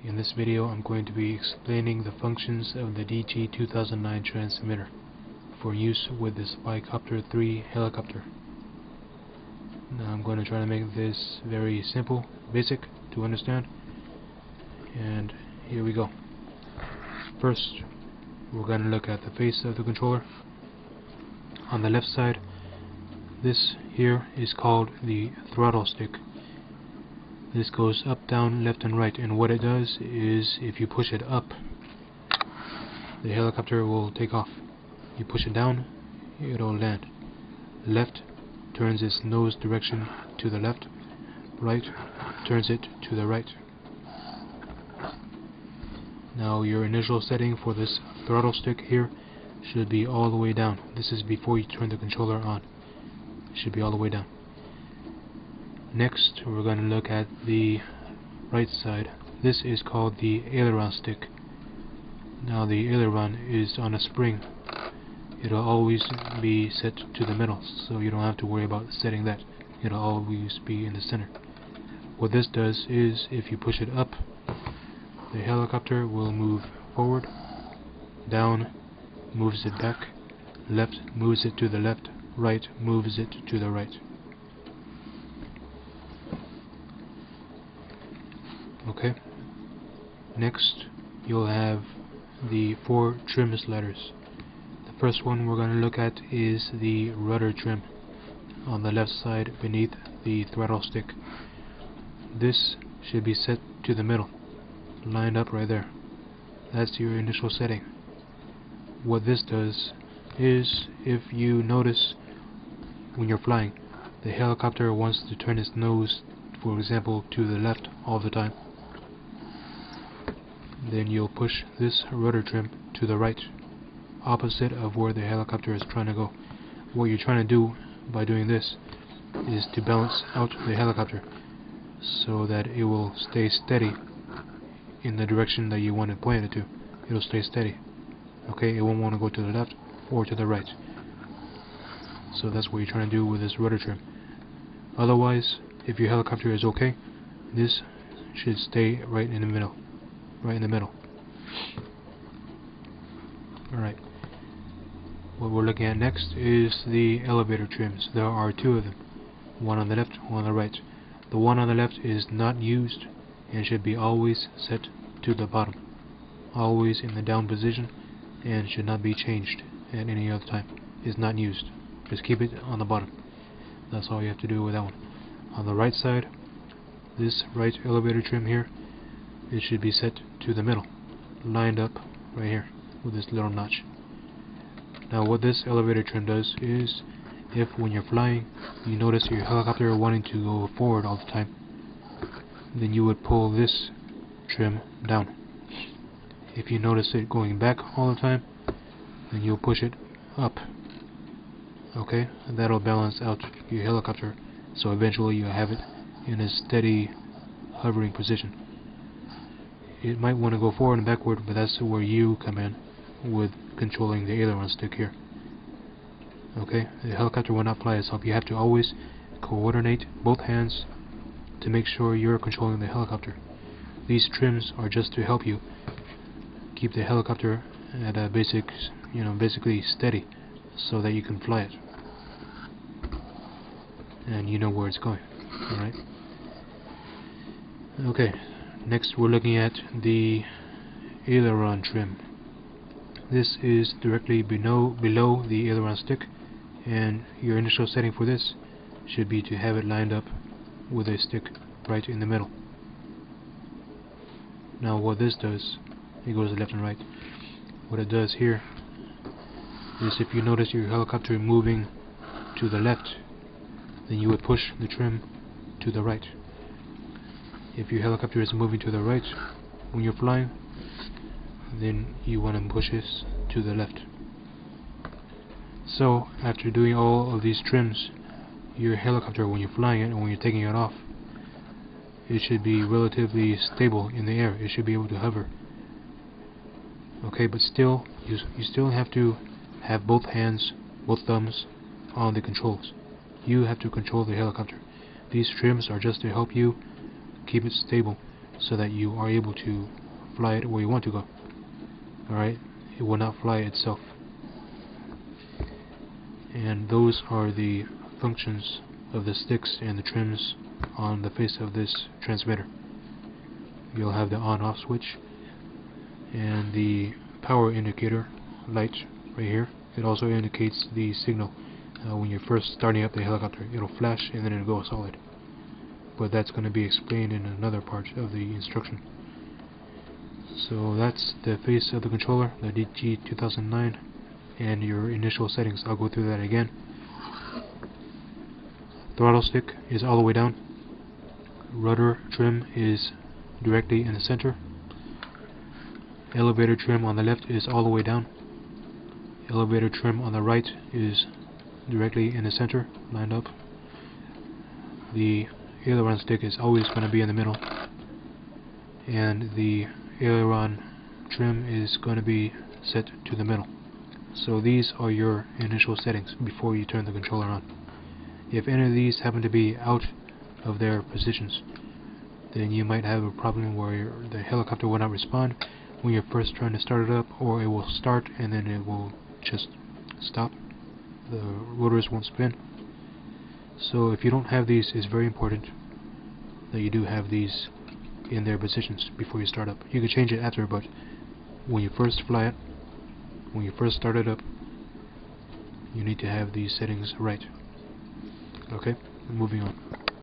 In this video I'm going to be explaining the functions of the DG2009 transmitter for use with the Spycopter 3 helicopter. Now I'm going to try to make this very simple, basic to understand, and here we go. First, we're going to look at the face of the controller. On the left side, this here is called the throttle stick. This goes up, down, left and right, and what it does is if you push it up, the helicopter will take off. You push it down, it'll land. Left turns its nose direction to the left, right turns it to the right. Now your initial setting for this throttle stick here should be all the way down. This is before you turn the controller on. It should be all the way down. Next, we're going to look at the right side. This is called the aileron stick. Now the aileron is on a spring. It'll always be set to the middle, so you don't have to worry about setting that. It'll always be in the center. What this does is, if you push it up, the helicopter will move forward, down moves it back, left moves it to the left, right moves it to the right. Okay. Next, you'll have the 4 trim sliders. The first one we're going to look at is the rudder trim on the left side beneath the throttle stick. This should be set to the middle, lined up right there. That's your initial setting. What this does is, if you notice when you're flying, the helicopter wants to turn its nose, for example, to the left all the time, then you'll push this rudder trim to the right, opposite of where the helicopter is trying to go. What you're trying to do by doing this is to balance out the helicopter so that it will stay steady in the direction that you want to point it to. It'll stay steady. Okay, it won't want to go to the left or to the right. So that's what you're trying to do with this rudder trim. Otherwise, if your helicopter is okay, this should stay right in the middle. Right in the middle. Alright. What we're looking at next is the elevator trims. There are 2 of them. One on the left, one on the right. The one on the left is not used and should be always set to the bottom. Always in the down position and should not be changed at any other time. It's not used. Just keep it on the bottom. That's all you have to do with that one. On the right side, this right elevator trim here, it should be set to the middle, lined up right here with this little notch. Now what this elevator trim does is, if when you're flying you notice your helicopter wanting to go forward all the time, then you would pull this trim down. If you notice it going back all the time, then you'll push it up. Okay, and that'll balance out your helicopter, so eventually you'll have it in a steady hovering position. It might want to go forward and backward, but that's where you come in with controlling the aileron stick here. Okay, the helicopter will not fly itself. You have to always coordinate both hands to make sure you're controlling the helicopter. These trims are just to help you keep the helicopter at a basically steady, so that you can fly it and you know where it's going. Alright. Okay. Next we're looking at the aileron trim. This is directly below the aileron stick, and your initial setting for this should be to have it lined up with a stick right in the middle. Now what this does, it goes left and right. What it does here is, if you notice your helicopter moving to the left, then you would push the trim to the right. If your helicopter is moving to the right when you're flying, then you want to push this to the left. So after doing all of these trims, your helicopter, when you're flying it and when you're taking it off, it should be relatively stable in the air. It should be able to hover. Okay, but still, you still have to have both hands, both thumbs on the controls. You have to control the helicopter. These trims are just to help you keep it stable. so that you are able to fly it where you want to go. Alright, it will not fly itself. And those are the functions of the sticks and the trims on the face of this transmitter. You'll have the on-off switch and the power indicator light right here. It also indicates the signal when you're first starting up the helicopter. It'll flash and then it'll go solid. But that's going to be explained in another part of the instruction. So that's the face of the controller, the DG2009, and your initial settings. I'll go through that again. Throttle stick is all the way down. Rudder trim is directly in the center. Elevator trim on the left is all the way down. Elevator trim on the right is directly in the center, lined up. The aileron stick is always going to be in the middle, and the aileron trim is going to be set to the middle. So these are your initial settings before you turn the controller on. If any of these happen to be out of their positions, then you might have a problem where the helicopter will not respond when you're first trying to start it up, or it will start and then it will just stop. The rotors won't spin. So if you don't have these, it's very important that you do have these in their positions before you start up. You can change it after, but when you first fly it, when you first start it up, you need to have these settings right. Okay, moving on.